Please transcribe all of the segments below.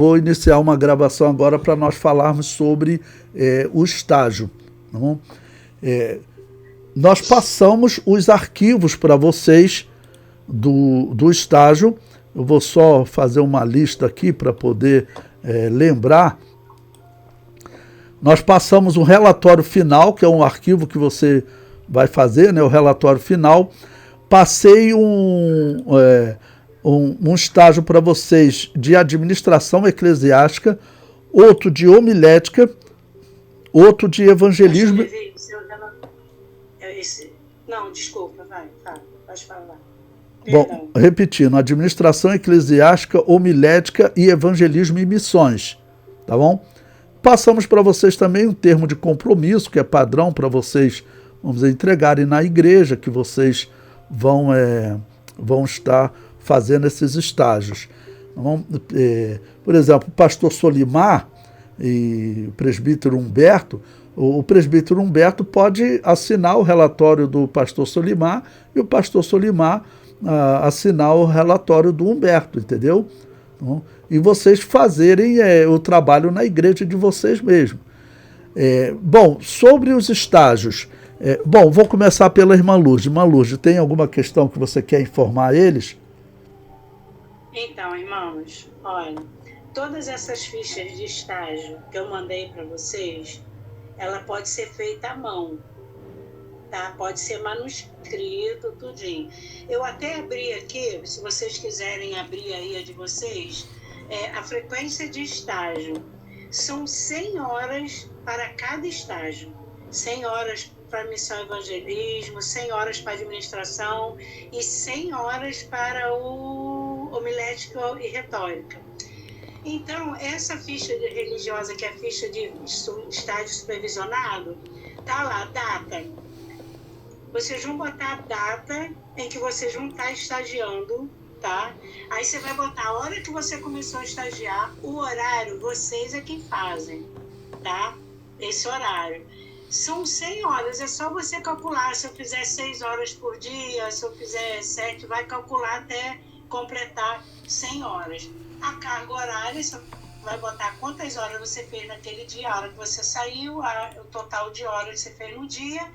Vou iniciar uma gravação agora para nós falarmos sobre o estágio. Tá bom? Nós passamos os arquivos para vocês do estágio. Eu vou só fazer uma lista aqui para poder lembrar. Nós passamos um relatório final, que é um arquivo que você vai fazer, né, o relatório final. Passei um estágio para vocês de administração eclesiástica, outro de homilética, outro de evangelismo. Não, desculpa, pode falar. Bom, repetindo, administração eclesiástica, homilética e evangelismo e missões, tá bom? Passamos para vocês também um termo de compromisso, que é padrão para vocês, vamos dizer, entregarem na igreja, que vocês vão estar fazendo esses estágios. Então, por exemplo, o pastor Solimar e o presbítero Humberto, o presbítero Humberto pode assinar o relatório do pastor Solimar e o pastor Solimar assinar o relatório do Humberto, entendeu? Então, e vocês fazerem o trabalho na igreja de vocês mesmos. Bom, sobre os estágios, vou começar pela irmã Lourdes. Irmã Lourdes, tem alguma questão que você quer informar a eles? Então, irmãos, olha, todas essas fichas de estágio que eu mandei para vocês, ela pode ser feita à mão, tá? Pode ser manuscrito, tudinho. Eu até abri aqui, se vocês quiserem abrir aí a de vocês, a frequência de estágio. São 100 horas para cada estágio. 100 horas para missão e evangelismo, 100 horas para administração e 100 horas para o homilética e retórica. Então, essa ficha religiosa, que é a ficha de estágio supervisionado, tá lá, data. Vocês vão botar a data em que vocês vão estar estagiando, tá? Aí você vai botar a hora que você começou a estagiar, o horário, vocês é quem fazem, tá? Esse horário. São 100 horas, é só você calcular. Se eu fizer 6 horas por dia, se eu fizer 7, vai calcular até completar 100 horas. A carga horária, você vai botar quantas horas você fez naquele dia, a hora que você saiu, o total de horas que você fez no dia.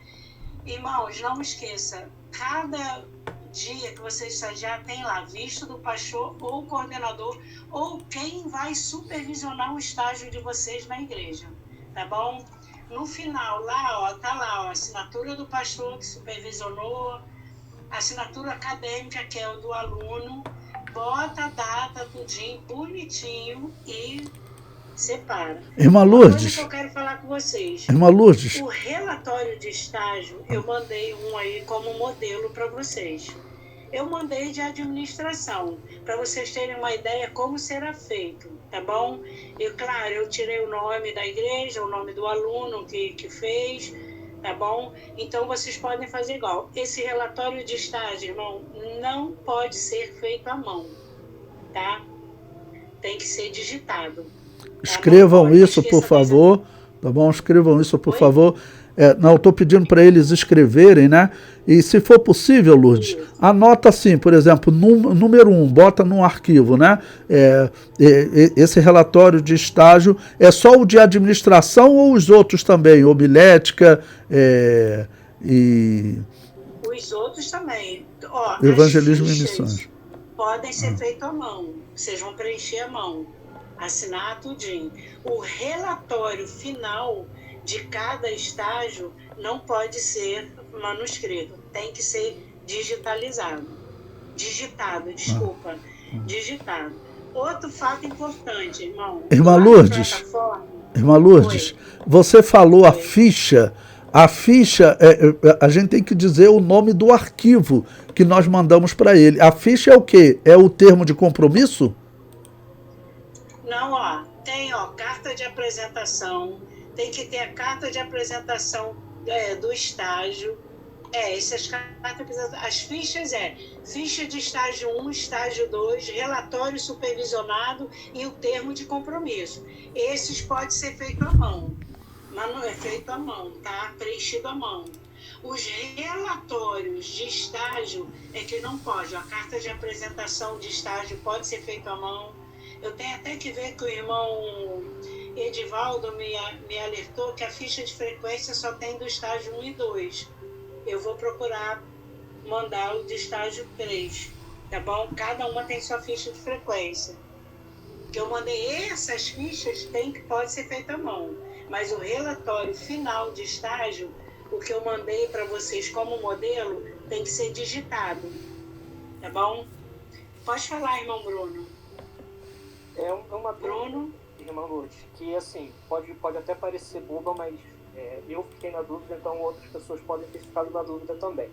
Irmãos, não esqueça, cada dia que você estagiar tem lá visto do pastor ou coordenador ou quem vai supervisionar o estágio de vocês na igreja, tá bom? No final, lá, tá lá, a assinatura do pastor que supervisionou, a assinatura acadêmica, que é o do aluno, bota a data, tudinho, bonitinho e separa. Irmã Lourdes, que eu quero falar com vocês. Irmã Lourdes, o relatório de estágio, eu mandei um aí como modelo para vocês. Eu mandei de administração, para vocês terem uma ideia como será feito, tá bom? E claro, eu tirei o nome da igreja, o nome do aluno que fez, tá bom? Então vocês podem fazer igual. Esse relatório de estágio, irmão, não pode ser feito à mão, tá? Tem que ser digitado. Tá? Escrevam isso, por favor, tá bom? Escrevam isso, por favor. Não, eu estou pedindo para eles escreverem, né? E se for possível, Lourdes, anota assim, por exemplo, número 1, bota num arquivo, né? Esse relatório de estágio é só o de administração ou os outros também? Homilética e... Os outros também. Ó, evangelismo e missões. Podem ser feitos à mão. Vocês vão preencher à mão. Assinar tudinho. O relatório final de cada estágio não pode ser manuscrito, tem que ser digitado. Outro fato importante, irmão. Irmã Lourdes, você falou a ficha. A ficha, a gente tem que dizer o nome do arquivo que nós mandamos para ele. A ficha é o quê? É o termo de compromisso? Não, tem carta de apresentação. Tem que ter a carta de apresentação do estágio. As fichas ficha de estágio 1, estágio 2, relatório supervisionado e o termo de compromisso. Esses podem ser feitos à mão. Mas não é feito à mão, tá? Preenchido à mão. Os relatórios de estágio é que não pode. A carta de apresentação de estágio pode ser feita à mão. Eu tenho até que ver que o irmão Edivaldo me alertou que a ficha de frequência só tem do estágio 1 e 2. Eu vou procurar mandá-lo de estágio 3, tá bom? Cada uma tem sua ficha de frequência. Que eu mandei essas fichas, pode ser feita à mão, mas o relatório final de estágio, o que eu mandei para vocês como modelo, tem que ser digitado, tá bom? Pode falar, irmão Bruno. É uma Bruno, irmã Lourdes, que assim, pode até parecer boba, mas eu fiquei na dúvida, então outras pessoas podem ter ficado na dúvida também.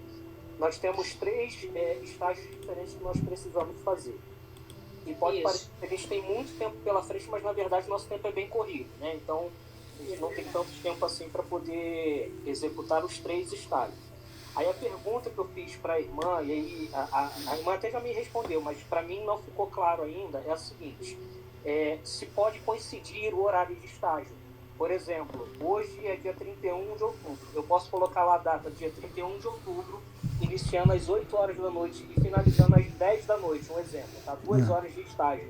Nós temos 3 estágios diferentes que nós precisamos fazer. E pode parecer que a gente tem muito tempo pela frente, mas na verdade nosso tempo é bem corrido, né? Então a gente não tem tanto tempo assim para poder executar os 3 estágios. Aí a pergunta que eu fiz para a irmã, e aí a irmã até já me respondeu, mas para mim não ficou claro ainda, é a seguinte: se pode coincidir o horário de estágio. Por exemplo, hoje é dia 31 de outubro. Eu posso colocar lá a data, dia 31 de outubro, iniciando às 8 horas da noite e finalizando às 10 da noite, um exemplo, tá? 2 horas de estágio.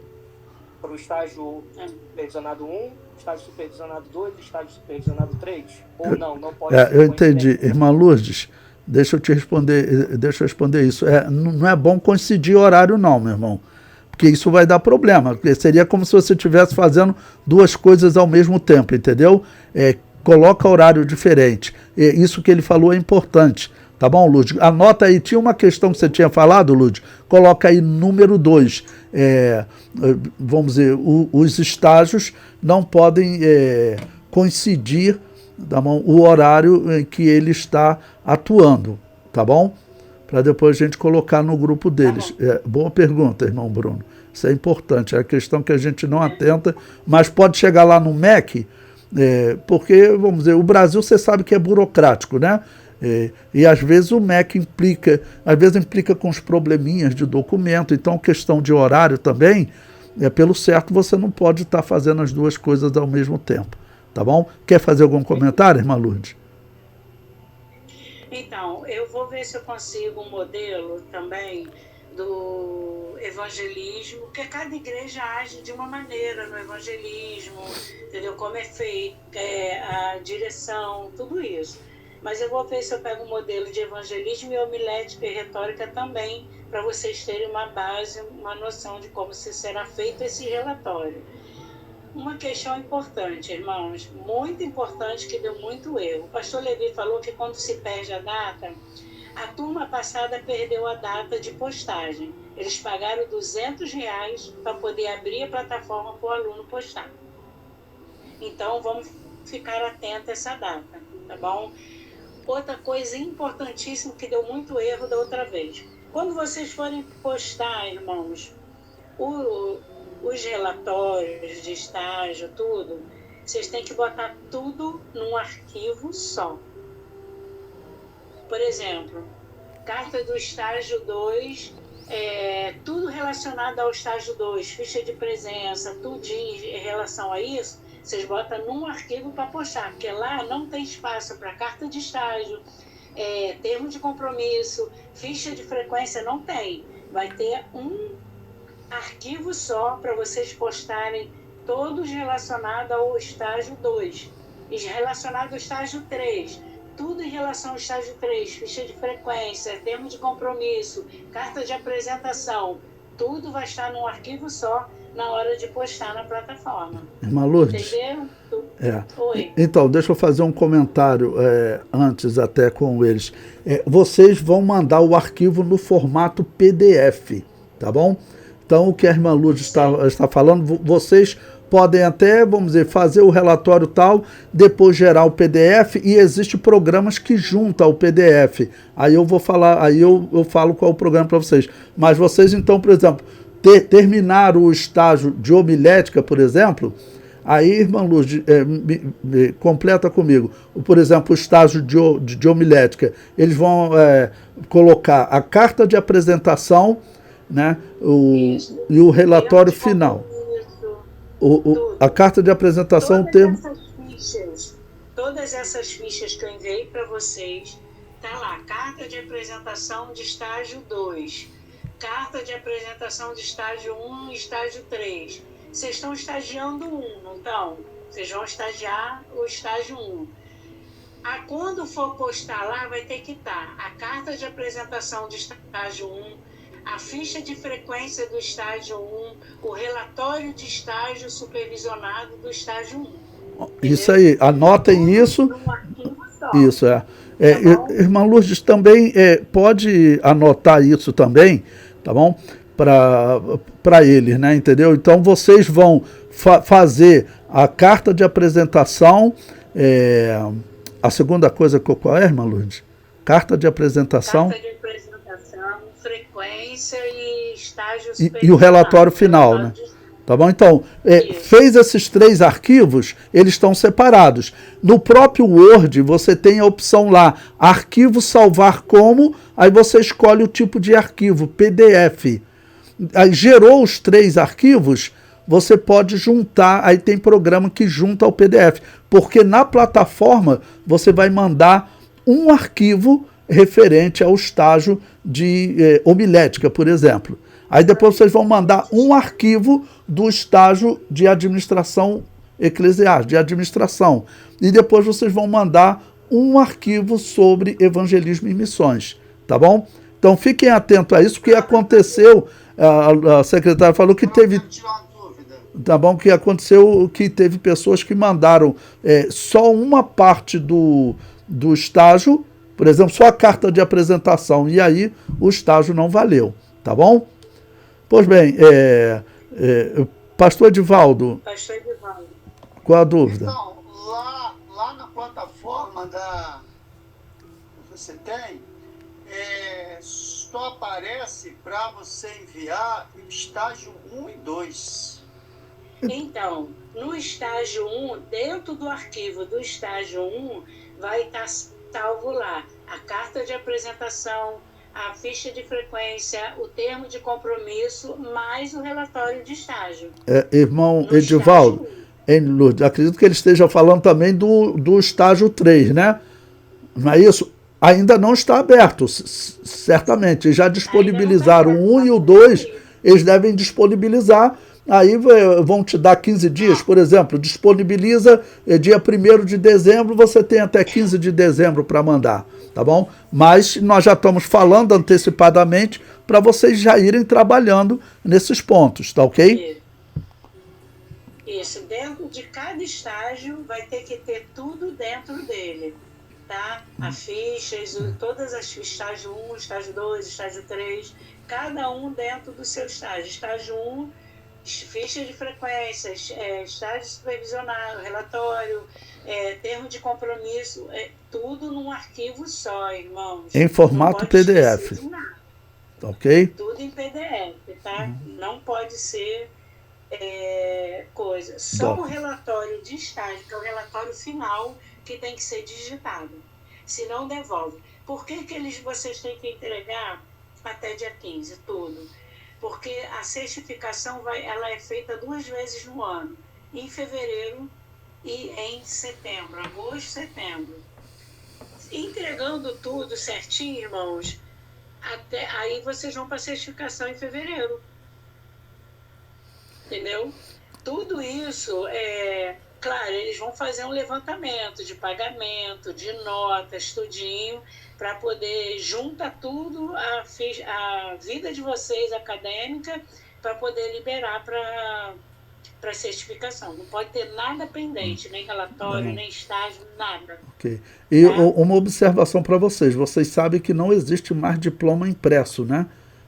Para o estágio supervisionado 1, estágio supervisionado 2, estágio supervisionado 3? Ou não pode ser. Eu entendi. Irmã Lourdes, deixa eu responder isso. Não é bom coincidir horário não, meu irmão. Porque isso vai dar problema. Porque seria como se você estivesse fazendo 2 coisas ao mesmo tempo, entendeu? Coloca horário diferente. Isso que ele falou é importante. Tá bom, Lúdio? Anota aí, tinha uma questão que você tinha falado, Lúdio, coloca aí número 2. Vamos dizer, os estágios não podem coincidir, tá bom, o horário em que ele está atuando, tá bom? Para depois a gente colocar no grupo deles. Boa pergunta, irmão Bruno. Isso é importante, é a questão que a gente não atenta, mas pode chegar lá no MEC, porque, vamos dizer, o Brasil você sabe que é burocrático, né? E às vezes o MEC implica com os probleminhas de documento, então questão de horário também, pelo certo você não pode estar fazendo as 2 coisas ao mesmo tempo, tá bom? Quer fazer algum comentário, irmã Lourdes? Então, eu vou ver se eu consigo um modelo também do evangelismo, porque cada igreja age de uma maneira no evangelismo, entendeu? Como é feito, a direção, tudo isso. Mas eu vou ver se eu pego um modelo de evangelismo e homilética e retórica também, para vocês terem uma base, uma noção de como será feito esse relatório. Uma questão importante, irmãos, muito importante, que deu muito erro. O pastor Levi falou que quando se perde a data, a turma passada perdeu a data de postagem. Eles pagaram R$200 para poder abrir a plataforma para o aluno postar. Então, vamos ficar atentos a essa data, tá bom? Outra coisa importantíssima que deu muito erro da outra vez. Quando vocês forem postar, irmãos, os relatórios de estágio, tudo, vocês têm que botar tudo num arquivo só. Por exemplo, carta do estágio 2, tudo relacionado ao estágio 2, ficha de presença, tudo em relação a isso, vocês botam num arquivo para postar, porque lá não tem espaço para carta de estágio, termo de compromisso, ficha de frequência, não tem. Vai ter um arquivo só para vocês postarem todos relacionados ao estágio 2 e relacionado ao estágio 3. Tudo em relação ao estágio 3, ficha de frequência, termo de compromisso, carta de apresentação, tudo vai estar num arquivo só na hora de postar na plataforma. Irmã Lourdes? Entenderam? Oi. Então, deixa eu fazer um comentário antes até com eles. Vocês vão mandar o arquivo no formato PDF, tá bom? Então, o que a irmã Lourdes está falando, vocês podem até, vamos dizer, fazer o relatório tal, depois gerar o PDF, e existem programas que juntam o PDF. Aí eu vou falar, aí eu falo qual é o programa para vocês. Mas vocês, então, por exemplo, terminar o estágio de homilética, por exemplo, aí, irmã Lourdes, completa comigo. Por exemplo, o estágio de homilética, eles vão colocar a carta de apresentação, né, e o relatório final. A carta de apresentação, todas essas fichas que eu enviei para vocês, tá lá, carta de apresentação de estágio 2, carta de apresentação de estágio 1 e estágio 3, Vocês estão estagiando 1, não estão? Vocês vão estagiar o estágio 1. Quando for postar lá, vai ter que estar a carta de apresentação do estágio 1, a ficha de frequência do estágio 1, o relatório de estágio supervisionado do estágio 1. Isso aí, anotem isso. Isso, Tá Irmã Lourdes, também pode anotar isso também, tá bom? Para eles, né? Entendeu? Então vocês vão fazer a carta de apresentação. A segunda coisa, qual é, irmã Lourdes? Carta de apresentação. Carta de apresentação, frequência e estágio e o relatório final, né? Tá bom? Então, fez esses 3 arquivos, eles estão separados. No próprio Word, você tem a opção lá, arquivo salvar como, aí você escolhe o tipo de arquivo, PDF. Aí gerou os 3 arquivos, você pode juntar, aí tem programa que junta ao PDF, porque na plataforma você vai mandar um arquivo referente ao estágio de homilética, por exemplo. Aí depois vocês vão mandar um arquivo do estágio de administração eclesiástica, de administração. E depois vocês vão mandar um arquivo sobre evangelismo e missões, tá bom? Então fiquem atentos a isso, que aconteceu, a secretária falou que teve... Tá bom? Que aconteceu que teve pessoas que mandaram só uma parte do estágio, por exemplo, só a carta de apresentação, e aí o estágio não valeu, tá bom? Pois bem, Pastor Edivaldo. Pastor Edivaldo. Qual a dúvida? Então, lá na plataforma que você tem, só aparece para você enviar o estágio 1 e 2. Então, no estágio 1, dentro do arquivo do estágio 1, vai estar salvo lá a carta de apresentação, a ficha de frequência, o termo de compromisso, mais o relatório de estágio. Irmão Edivaldo, acredito que ele esteja falando também do estágio 3, né? Não é isso? Ainda não está aberto, certamente. Já disponibilizaram o 1 e o 2, eles devem disponibilizar. Aí vão te dar 15 dias, por exemplo, disponibiliza dia 1º de dezembro, você tem até 15 de dezembro para mandar, tá bom? Mas nós já estamos falando antecipadamente para vocês já irem trabalhando nesses pontos, tá ok? Isso, dentro de cada estágio vai ter que ter tudo dentro dele, tá? A ficha, todas as estágio 1, estágio 2, estágio 3, cada um dentro do seu estágio. Estágio 1, ficha de frequência, estágio supervisionado, relatório, termo de compromisso, tudo num arquivo só, irmãos. Em formato PDF. Ok? Tudo em PDF, tá? Não pode ser coisa. Só o relatório de estágio, que é o relatório final, que tem que ser digitado. Senão devolve. Por que vocês têm que entregar até dia 15, tudo? Porque a certificação ela é feita 2 vezes no ano, em fevereiro e em setembro, agosto, setembro. Entregando tudo certinho, irmãos, aí vocês vão para a certificação em fevereiro. Entendeu? Tudo isso, claro, eles vão fazer um levantamento de pagamento, de notas, tudinho, para poder juntar tudo, a vida de vocês acadêmica, para poder liberar para certificação. Não pode ter nada pendente, nem relatório, nem estágio, nada. Ok. E uma observação para vocês. Vocês sabem que não existe mais diploma impresso, né?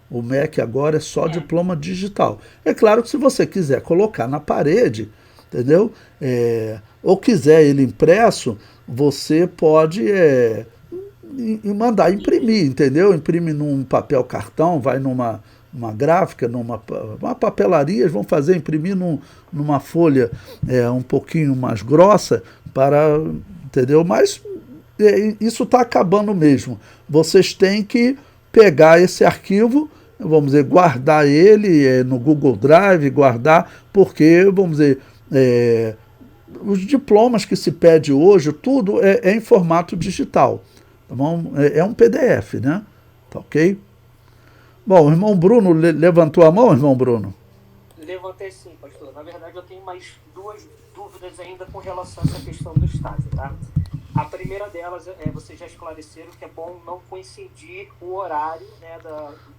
O MEC agora é só diploma digital. É claro que se você quiser colocar na parede, entendeu? Ou quiser ele impresso, você pode mandar imprimir, entendeu? Imprime num papel cartão, vai numa gráfica, numa papelaria, eles vão fazer imprimir numa folha um pouquinho mais grossa, entendeu? Mas isso está acabando mesmo. Vocês têm que pegar esse arquivo, vamos dizer, guardar ele no Google Drive, guardar, porque, vamos dizer, os diplomas que se pede hoje, tudo é em formato digital. Tá bom? É um PDF, né? Tá ok? Bom, o irmão Bruno levantou a mão, irmão Bruno? Levantei sim, pastor. Na verdade, eu tenho mais duas dúvidas ainda com relação a essa questão do estágio, tá? A primeira delas vocês já esclareceram que é bom não coincidir o horário, né,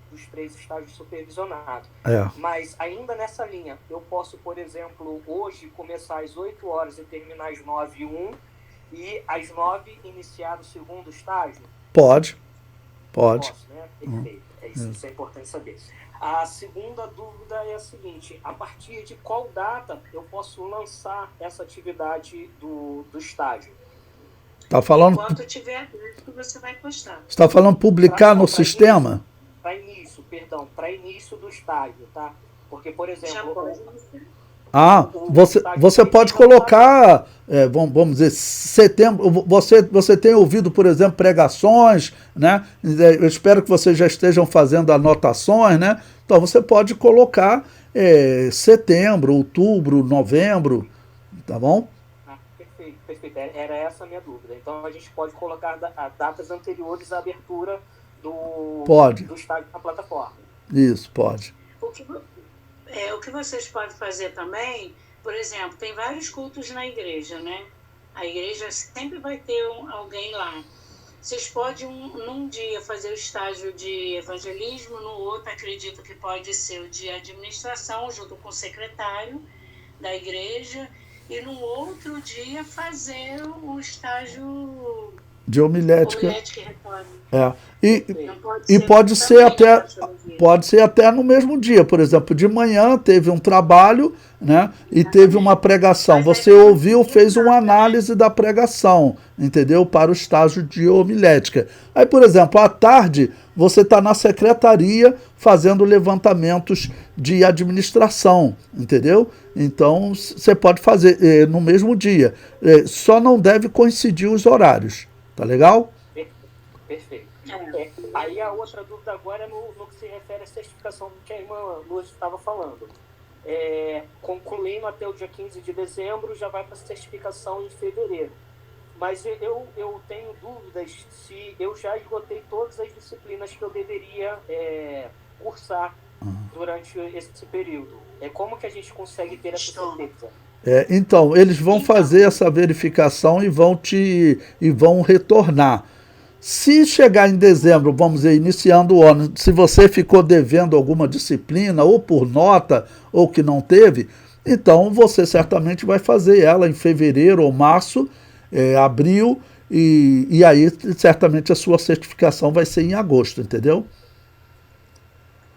dos 3 estágios supervisionados. Mas ainda nessa linha, eu posso, por exemplo, hoje começar às 8 horas e terminar às 9h01 e às 9 iniciar o segundo estágio? Pode. Posso, né? Perfeito. Isso é importante saber. A segunda dúvida é a seguinte: a partir de qual data eu posso lançar essa atividade do estágio? Tá falando... Enquanto tiver aberto, você vai postar. Você está falando publicar no sistema? Para início do estágio, tá? Porque, por exemplo... Você pode colocar, vamos dizer, setembro. Você tem ouvido, por exemplo, pregações, né? Eu espero que vocês já estejam fazendo anotações, né? Então você pode colocar setembro, outubro, novembro, tá bom? Perfeito. Era essa a minha dúvida. Então a gente pode colocar datas anteriores à abertura do estágio na plataforma. Isso, pode. O que vocês podem fazer também, por exemplo, tem vários cultos na igreja, né? A igreja sempre vai ter alguém lá. Vocês podem, num dia, fazer o estágio de evangelismo, no outro, acredito que pode ser o de administração, junto com o secretário da igreja, e no outro dia fazer o estágio de homilética. E pode ser até no mesmo dia. Por exemplo, de manhã teve um trabalho, né, e teve uma pregação. Você ouviu, fez uma análise da pregação, entendeu? Para o estágio de homilética. Aí, por exemplo, à tarde você está na secretaria fazendo levantamentos de administração, entendeu? Então você pode fazer no mesmo dia. Só não deve coincidir os horários. Tá legal? Perfeito. Aí a outra dúvida agora é no que se refere à certificação que a irmã Luz estava falando. Concluindo até o dia 15 de dezembro, já vai para a certificação em fevereiro. Mas eu tenho dúvidas se eu já esgotei todas as disciplinas que eu deveria cursar durante esse período. Como que a gente consegue ter essa certeza? Então, eles vão fazer essa verificação e vão retornar. Se chegar em dezembro, vamos dizer, iniciando o ano, se você ficou devendo alguma disciplina, ou por nota, ou que não teve, então você certamente vai fazer ela em fevereiro ou março, abril, e aí certamente a sua certificação vai ser em agosto, entendeu?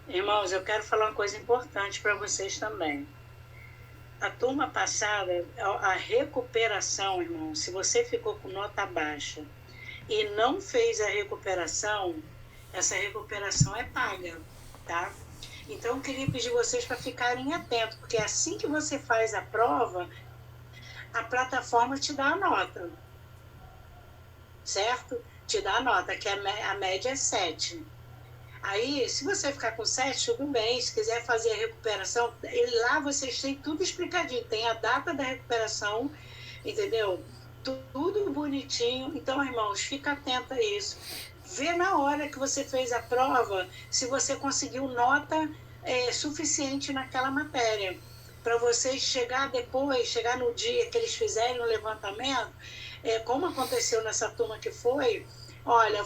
Irmãos, eu quero falar uma coisa importante para vocês também. A turma passada, a recuperação, irmão, se você ficou com nota baixa e não fez a recuperação, essa recuperação é paga, tá? Então, eu queria pedir vocês para ficarem atentos, porque assim que você faz a prova, a plataforma te dá a nota, certo? Te dá a nota, que a média é 7. Aí, se você ficar com 7, tudo bem. Se quiser fazer a recuperação, lá vocês têm tudo explicadinho. Tem a data da recuperação, entendeu? Tudo bonitinho. Então, irmãos, fica atento a isso. Vê na hora que você fez a prova se você conseguiu nota suficiente naquela matéria. Para vocês chegar depois, chegar no dia que eles fizerem o levantamento, como aconteceu nessa turma que foi... Olha,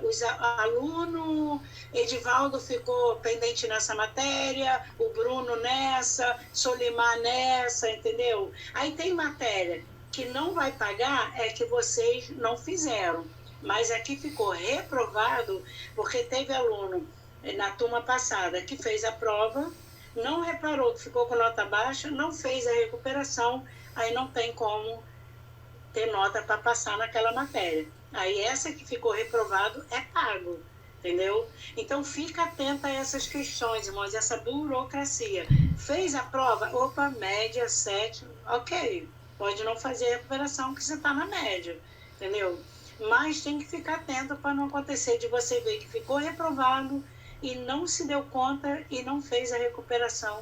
os alunos, Edivaldo ficou pendente nessa matéria, o Bruno nessa, Solimar nessa, entendeu? Aí tem matéria que não vai pagar, que vocês não fizeram. Mas aqui ficou reprovado, porque teve aluno na turma passada que fez a prova, não reparou que ficou com nota baixa, não fez a recuperação, aí não tem como ter nota para passar naquela matéria. Aí essa que ficou reprovado é pago, entendeu? Então fica atenta a essas questões, irmãos, essa burocracia. Fez a prova, opa, média 7, ok, pode não fazer a recuperação que você está na média, entendeu? Mas tem que ficar atento para não acontecer de você ver que ficou reprovado e não se deu conta e não fez a recuperação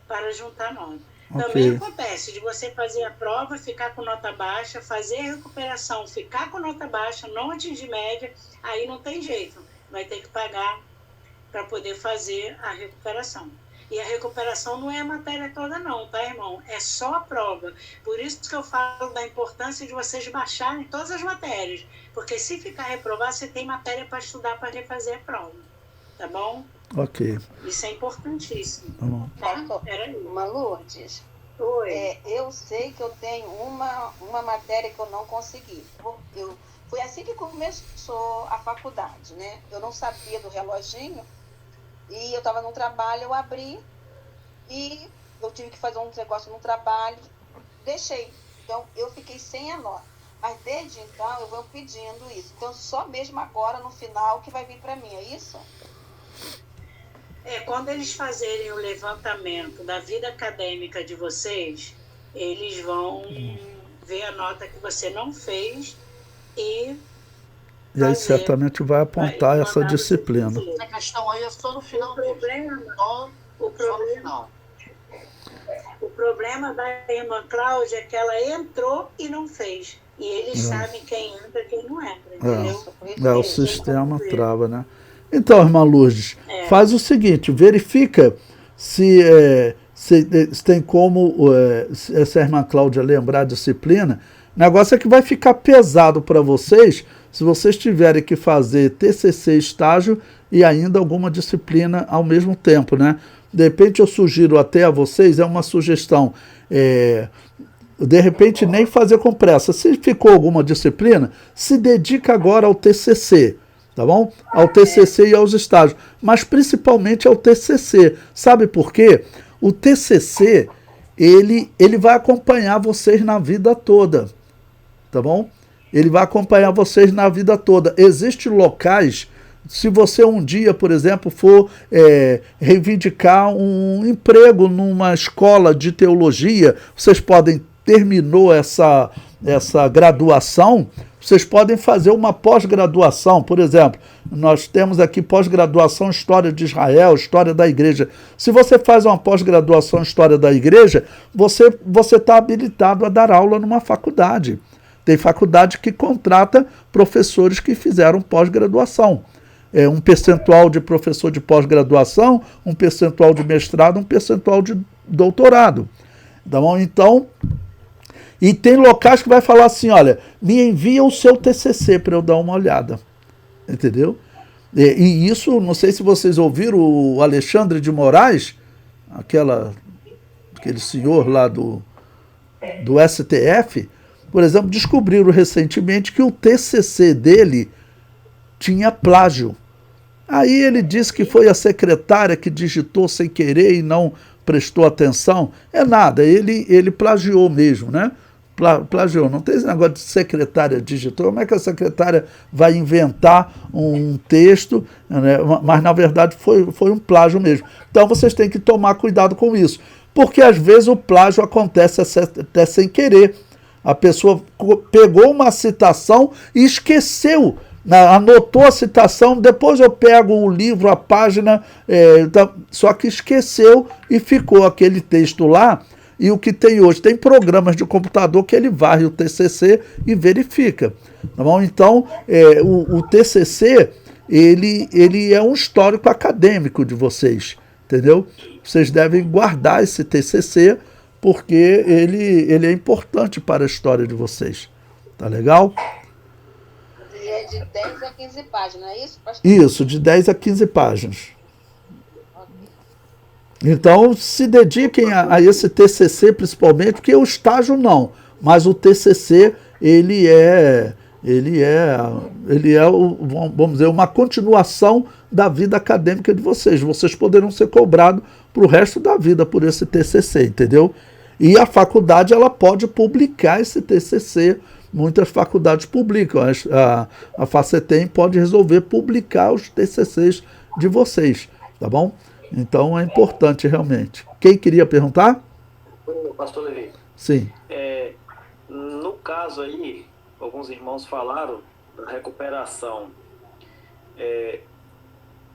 para juntar nota. Também acontece de você fazer a prova, ficar com nota baixa, fazer a recuperação, ficar com nota baixa, não atingir média, aí não tem jeito, vai ter que pagar para poder fazer a recuperação. E a recuperação não é a matéria toda não, tá, irmão? É só a prova. Por isso que eu falo da importância de vocês baixarem todas as matérias. Porque se ficar reprovado, você tem matéria para estudar para refazer a prova. Tá bom? Ok. Isso é importantíssimo. Tá bom. Tá? Era isso. Uma Lourdes, Oi. eu sei que eu tenho uma matéria que eu não consegui. Foi assim que começou a faculdade, né? Eu não sabia do reloginho e eu estava no trabalho, eu abri e eu tive que fazer um negócio no trabalho, deixei. Então, eu fiquei sem a nota. Mas desde então, eu venho pedindo isso. Então, só mesmo agora, no final, que vai vir para mim, é isso? Quando eles fazerem o levantamento da vida acadêmica de vocês, eles vão ver a nota que você não fez e aí certamente vai apontar essa disciplina. A questão aí é só no final. O problema da irmã Cláudia é que ela entrou e não fez. E eles sabem quem entra e quem não entra, entendeu? O sistema trava, né? Então, irmã Lourdes, faz o seguinte, verifica se tem como, se a irmã Cláudia lembrar a disciplina. O negócio é que vai ficar pesado para vocês se vocês tiverem que fazer TCC, estágio e ainda alguma disciplina ao mesmo tempo, né? De repente eu sugiro até a vocês, é uma sugestão, de repente nem fazer com pressa. Se ficou alguma disciplina, se dedica agora ao TCC. Tá bom? Ao TCC e aos estágios, mas principalmente ao TCC. Sabe por quê? O TCC, ele vai acompanhar vocês na vida toda, tá bom? Ele vai acompanhar vocês na vida toda. Existem locais, se você um dia, por exemplo, for reivindicar um emprego numa escola de teologia, vocês podem, terminou essa graduação, vocês podem fazer uma pós-graduação. Por exemplo, nós temos aqui pós-graduação em História de Israel, História da Igreja. Se você faz uma pós-graduação em História da Igreja, você está habilitado a dar aula numa faculdade. Tem faculdade que contrata professores que fizeram pós-graduação. Um percentual de professor de pós-graduação, um percentual de mestrado, um percentual de doutorado. Tá bom? Então... E tem locais que vai falar assim, olha, me envia o seu TCC para eu dar uma olhada. Entendeu? E isso, não sei se vocês ouviram o Alexandre de Moraes, aquele senhor lá do STF, por exemplo, descobriram recentemente que o TCC dele tinha plágio. Aí ele disse que foi a secretária que digitou sem querer e não prestou atenção. É nada, ele plagiou mesmo, né? Plagiou, não tem esse negócio de secretária digitou. Como é que a secretária vai inventar um texto, né? Mas na verdade foi um plágio mesmo. Então vocês têm que tomar cuidado com isso, porque às vezes o plágio acontece até sem querer. A pessoa pegou uma citação e esqueceu, anotou a citação, depois eu pego o livro, a página, só que esqueceu e ficou aquele texto lá. E o que tem hoje, tem programas de computador que ele varre o TCC e verifica. Tá bom? Então, o TCC, ele é um histórico acadêmico de vocês, entendeu? Vocês devem guardar esse TCC, porque ele é importante para a história de vocês. Tá legal? É de 10 a 15 páginas, é isso, pastor? Isso, de 10 a 15 páginas. Então, se dediquem a esse TCC principalmente, porque o estágio não, mas o TCC, ele é vamos dizer, uma continuação da vida acadêmica de vocês. Vocês poderão ser cobrados para o resto da vida por esse TCC, entendeu? E a faculdade, ela pode publicar esse TCC. Muitas faculdades publicam. A FACETEM pode resolver publicar os TCCs de vocês, tá bom? Então é importante realmente. Quem queria perguntar? Pastor Levi. Sim. No caso aí, alguns irmãos falaram da recuperação.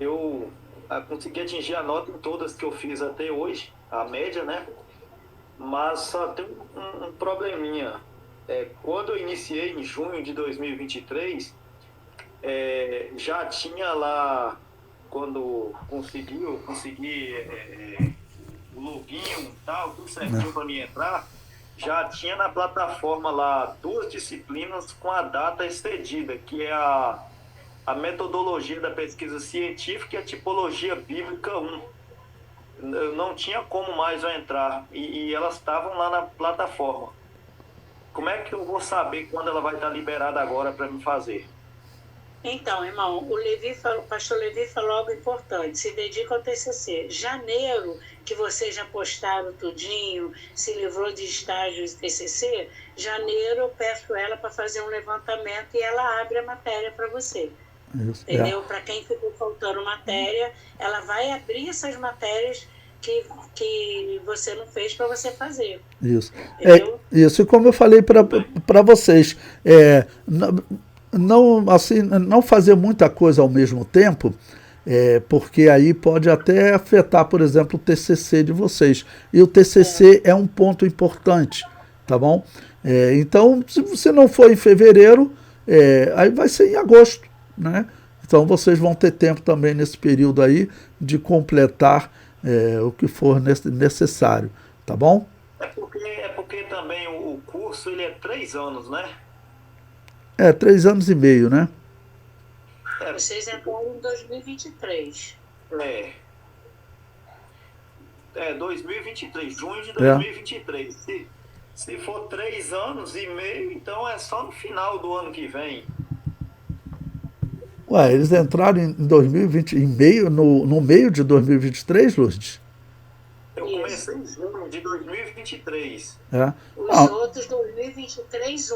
Eu consegui atingir a nota em todas que eu fiz até hoje, a média, né? Mas só tem um probleminha. Quando eu iniciei em junho de 2023, já tinha lá, quando consegui login e tal, tudo certinho para mim entrar, já tinha na plataforma lá 2 disciplinas com a data excedida, que é a metodologia da pesquisa científica e a tipologia bíblica 1. Não tinha como mais eu entrar, e elas estavam lá na plataforma. Como é que eu vou saber quando ela vai estar liberada agora para me fazer? Então, irmão, o pastor Levi falou algo importante, se dedica ao TCC. Janeiro, que vocês já postaram tudinho, se livrou de estágios TCC, janeiro eu peço ela para fazer um levantamento e ela abre a matéria para você. Isso, entendeu? Para quem ficou faltando matéria, ela vai abrir essas matérias que você não fez para você fazer. Isso. Entendeu? Isso, e como eu falei para vocês, não fazer muita coisa ao mesmo tempo, porque aí pode até afetar, por exemplo, o TCC de vocês. E o TCC é um ponto importante, tá bom? Então, se você não for em fevereiro, aí vai ser em agosto, né? Então, vocês vão ter tempo também nesse período aí de completar o que for necessário, tá bom? É porque também o curso ele é 3 anos, né? 3 anos e meio, né? Vocês entraram em 2023. 2023, junho de 2023. Se for 3 anos e meio, então é só no final do ano que vem. Ué, eles entraram em 2020, no meio de 2023, Lourdes? Eu comecei em junho de 2023. Os outros 2023,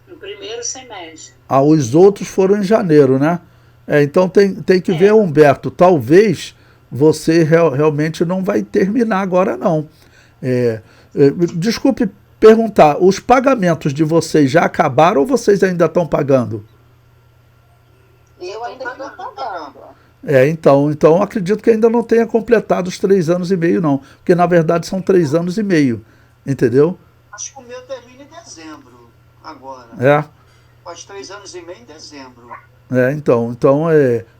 no primeiro semestre. Os outros foram em janeiro, né? Então tem que ver, Humberto, talvez você realmente não vai terminar agora, não. Desculpe perguntar, os pagamentos de vocês já acabaram ou vocês ainda estão pagando? Eu ainda estou pagando. Então acredito que ainda não tenha completado os 3 anos e meio, não. Porque, na verdade, são 3 anos e meio. Entendeu? Acho que o meu termina em dezembro, agora. Faz 3 anos e meio em dezembro. Então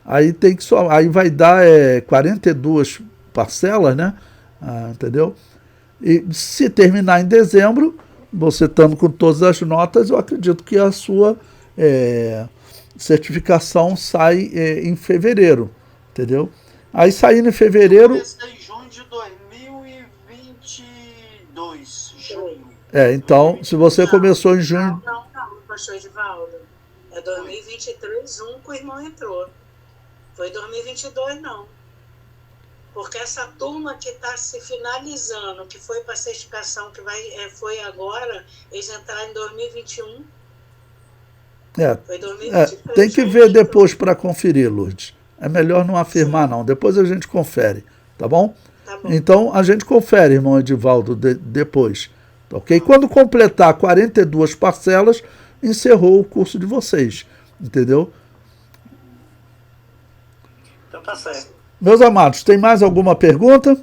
aí tem que aí vai dar 42 parcelas, né? Entendeu? E se terminar em dezembro, você estando com todas as notas, eu acredito que a sua certificação sai em fevereiro, entendeu? Aí saindo em fevereiro... Eu comecei em junho de 2022, junho. Então, se você começou em junho... Não, pastor Edivaldo. É 2023, que o irmão entrou. Foi 2022, não. Porque essa turma que está se finalizando, que foi para a certificação, que foi agora, eles entraram em 2021. Foi 2023. Tem que ver depois para conferir, Lourdes. É melhor não afirmar, não. Depois a gente confere, tá bom? Tá bom. Então, a gente confere, irmão Edivaldo, depois. Ok? Quando completar 42 parcelas, encerrou o curso de vocês. Entendeu? Então tá certo. Meus amados, tem mais alguma pergunta?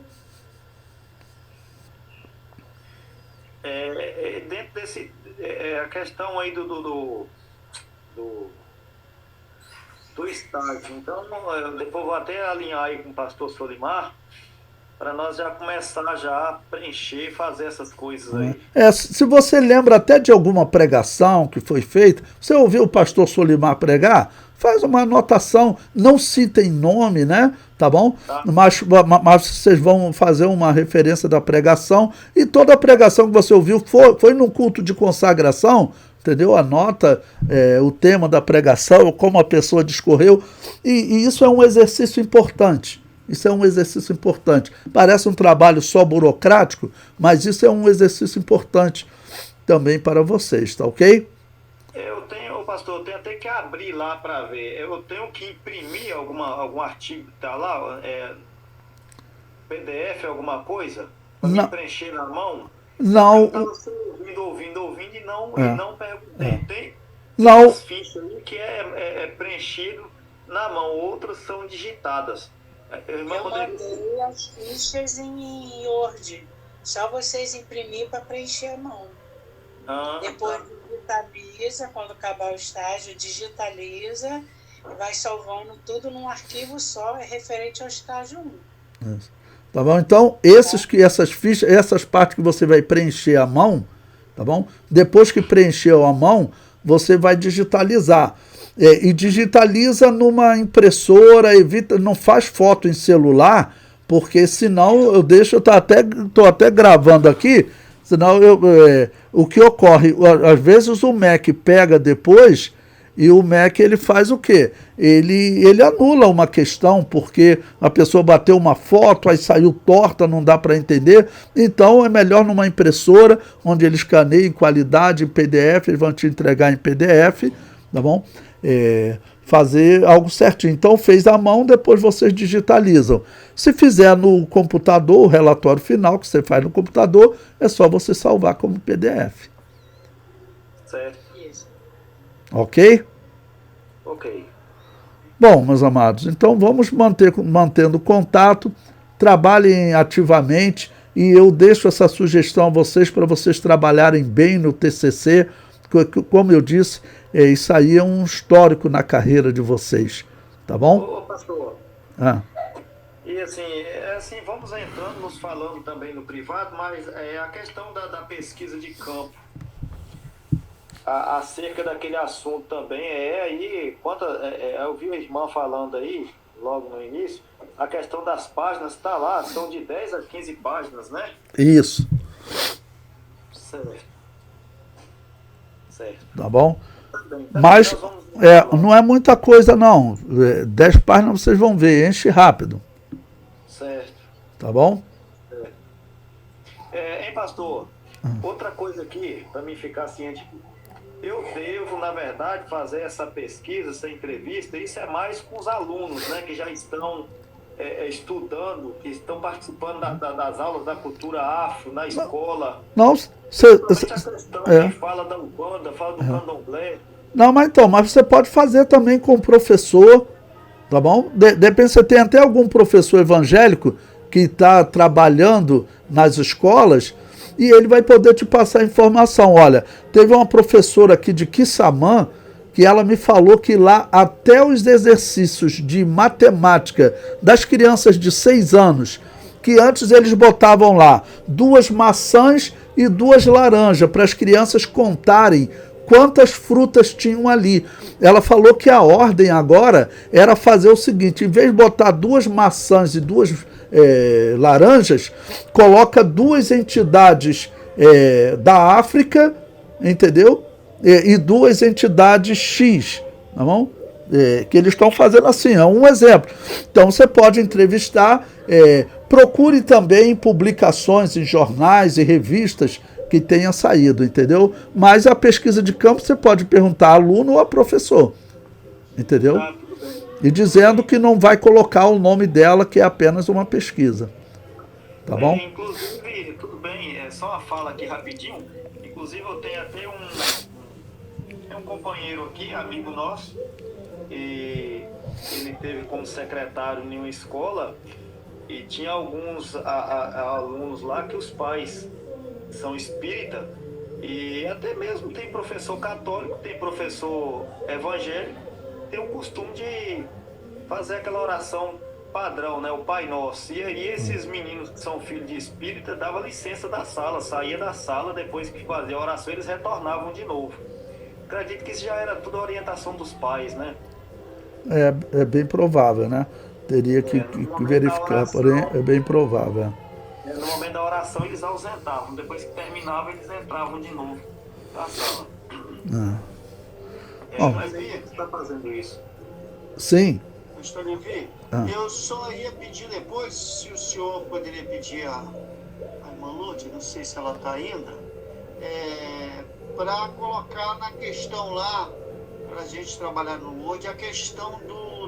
Dentro desse... a questão aí do estágio. Então, depois vou até alinhar aí com o pastor Solimar, para nós já começar já a preencher e fazer essas coisas aí. Se você lembra até de alguma pregação que foi feita, você ouviu o pastor Solimar pregar? Faz uma anotação, não citem nome, né? Tá bom? Tá. Mas vocês vão fazer uma referência da pregação, e toda a pregação que você ouviu foi num culto de consagração, entendeu? Anota o tema da pregação, como a pessoa discorreu, e isso é um exercício importante. Isso é um exercício importante. Parece um trabalho só burocrático, mas isso é um exercício importante também para vocês, tá ok? Pastor, eu tenho até que abrir lá para ver. Eu tenho que imprimir algum artigo que está lá, PDF, alguma coisa, para me preencher na mão? Não. Eu estava ouvindo e não perguntei. Tem umas fichas aí que é preenchido na mão, outras são digitadas. Eu mandei as fichas em Word. Só vocês imprimir para preencher a mão. Depois digitaliza, quando acabar o estágio, digitaliza e vai salvando tudo num arquivo só, referente ao estágio 1. Tá bom? Então, essas fichas, essas partes que você vai preencher à mão, tá bom? Depois que preencheu a mão, você vai digitalizar. E digitaliza numa impressora, evita, não faz foto em celular, porque senão eu tô até gravando aqui, senão o que ocorre, às vezes o Mac pega depois e o Mac ele faz o quê? Ele anula uma questão, porque a pessoa bateu uma foto, aí saiu torta, não dá para entender. Então é melhor numa impressora, onde ele escaneia em qualidade, em PDF, eles vão te entregar em PDF, tá bom? Fazer algo certinho. Então fez à mão, depois vocês digitalizam. Se fizer no computador, o relatório final que você faz no computador, é só você salvar como PDF. Certo. Ok? Ok. Bom, meus amados, então vamos mantendo contato, trabalhem ativamente e eu deixo essa sugestão a vocês para vocês trabalharem bem no TCC. Como eu disse, isso aí é um histórico na carreira de vocês, tá bom? Ô, pastor. E assim, vamos entrando, nos falando também no privado, mas a questão da pesquisa de campo, acerca daquele assunto também, eu vi a irmã falando aí, logo no início, a questão das páginas, está lá, são de 10 a 15 páginas, né? Isso. Certo. Tá bom? Então, mas não é muita coisa não, 10 páginas vocês vão ver, enche rápido. Certo. Tá bom? Hein, pastor? Outra coisa aqui, para mim ficar ciente, eu devo, na verdade, fazer essa pesquisa, essa entrevista, isso é mais com os alunos, né, que já estão estudando, que estão participando das aulas da cultura afro na escola. Não, que fala da Umbanda, fala do candomblé. Não, mas você pode fazer também com o professor, tá bom? De repente você tem até algum professor evangélico que está trabalhando nas escolas e ele vai poder te passar informação. Olha, teve uma professora aqui de Quissamã que ela me falou que lá até os exercícios de matemática das crianças de 6 anos, que antes eles botavam lá 2 maçãs e 2 laranjas para as crianças contarem quantas frutas tinham ali. Ela falou que a ordem agora era fazer o seguinte, em vez de botar 2 maçãs e 2 laranjas, coloca 2 entidades da África, entendeu? E 2 entidades X, tá bom? Que eles estão fazendo assim, é um exemplo. Então você pode entrevistar, procure também publicações em jornais e revistas que tenha saído, entendeu? Mas a pesquisa de campo você pode perguntar a aluno ou a professor, entendeu? E dizendo que não vai colocar o nome dela, que é apenas uma pesquisa, tá bom? Inclusive, tudo bem, só uma fala aqui rapidinho, inclusive eu tenho até um companheiro aqui, amigo nosso, e ele teve como secretário em uma escola e tinha alguns alunos lá que os pais são espírita e até mesmo tem professor católico, tem professor evangélico, tem o costume de fazer aquela oração padrão, né, o Pai Nosso. E aí esses meninos que são filhos de espírita davam licença da sala, saía da sala, depois que fazia a oração eles retornavam de novo. Acredito que isso já era tudo orientação dos pais, né? É bem provável, né? Teria que verificar, oração, porém é bem provável. No momento da oração eles ausentavam, depois que terminava eles entravam de novo na sala. Mas aí você está fazendo isso? Sim. Pastor Levi, eu só ia pedir depois, se o senhor poderia pedir a irmã Lúcia, não sei se ela está ainda, para colocar na questão lá, para a gente trabalhar no Word, a questão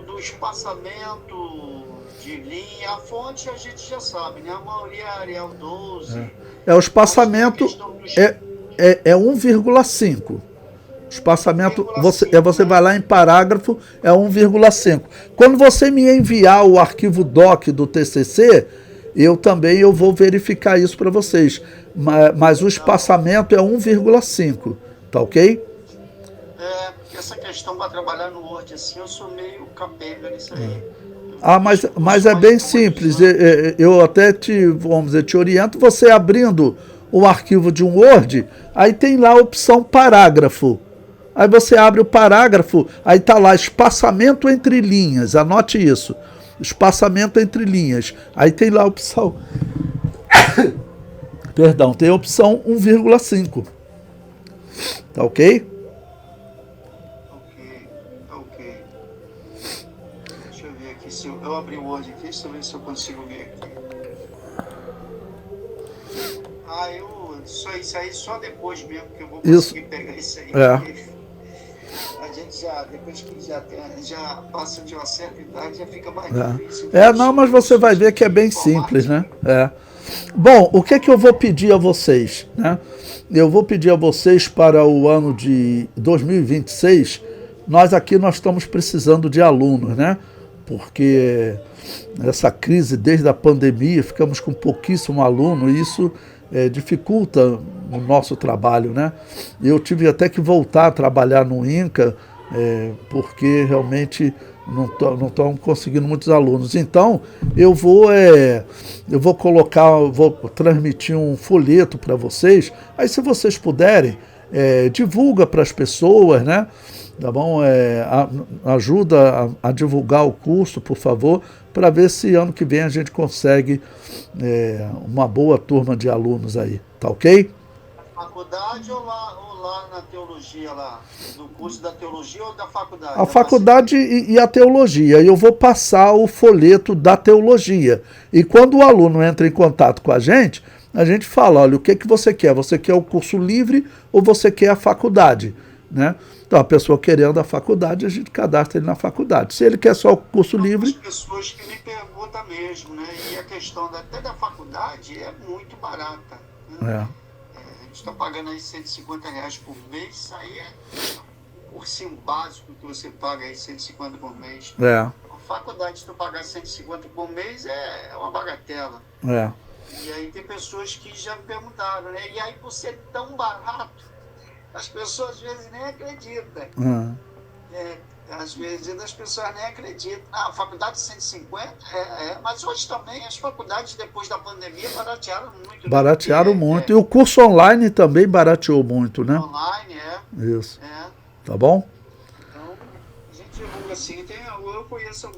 do espaçamento de linha. A fonte a gente já sabe, né? A maioria é Arial 12. O espaçamento é 1,5. O espaçamento, você vai lá em parágrafo, é 1,5. Quando você me enviar o arquivo doc do TCC, eu vou verificar isso para vocês. Mas o espaçamento é 1,5, tá ok? Essa questão para trabalhar no Word assim, eu sou meio capenga nisso aí. Mas é bem simples. Eu até vamos dizer, te oriento, você abrindo o arquivo de um Word, aí tem lá a opção parágrafo. Aí você abre o parágrafo, aí está lá espaçamento entre linhas, anote isso. Espaçamento entre linhas. Aí tem lá a opção... Perdão, tem a opção 1,5. Tá ok? Ok. Deixa eu ver aqui, se eu abrir o Word aqui, deixa eu ver se eu consigo ver aqui. Isso aí só depois mesmo que eu vou conseguir pegar isso aí. A gente já, depois que já passa de uma certa idade, já fica mais difícil. Não, mas você vai ver que é bem simples, né? Bom, o que é que eu vou pedir a vocês, né? Eu vou pedir a vocês para o ano de 2026, nós estamos precisando de alunos, né? Porque essa crise desde a pandemia, ficamos com pouquíssimo aluno e isso dificulta o nosso trabalho, né? Eu tive até que voltar a trabalhar no INCA, porque realmente não estão conseguindo muitos alunos. Então, eu vou transmitir um folheto para vocês. Aí, se vocês puderem, divulga para as pessoas, né? Tá bom? Ajuda a divulgar o curso, por favor, para ver se ano que vem a gente consegue uma boa turma de alunos aí. Tá ok? Faculdade ou lá na teologia, lá? No curso da teologia ou da faculdade? A faculdade e a teologia. Eu vou passar o folheto da teologia. E quando o aluno entra em contato com a gente fala, olha, o que você quer? Você quer o curso livre ou você quer a faculdade? Né? Então, a pessoa querendo a faculdade, a gente cadastra ele na faculdade. Se ele quer só o curso livre... As pessoas que me perguntam mesmo, né? E a questão até da faculdade é muito barata. Né? A gente está pagando aí R$150 por mês, aí o cursinho básico que você paga aí R$150 por mês. A faculdade, se tu pagar R$150 por mês, é uma bagatela. E aí tem pessoas que já me perguntaram, né? E aí, por ser tão barato, as pessoas às vezes nem acreditam. Às vezes as pessoas nem acreditam. A faculdade 150, mas hoje também as faculdades, depois da pandemia, baratearam muito. Baratearam muito. E o curso online também barateou muito, né? Online, Isso. Tá bom? Então, a gente divulga assim. Eu conheço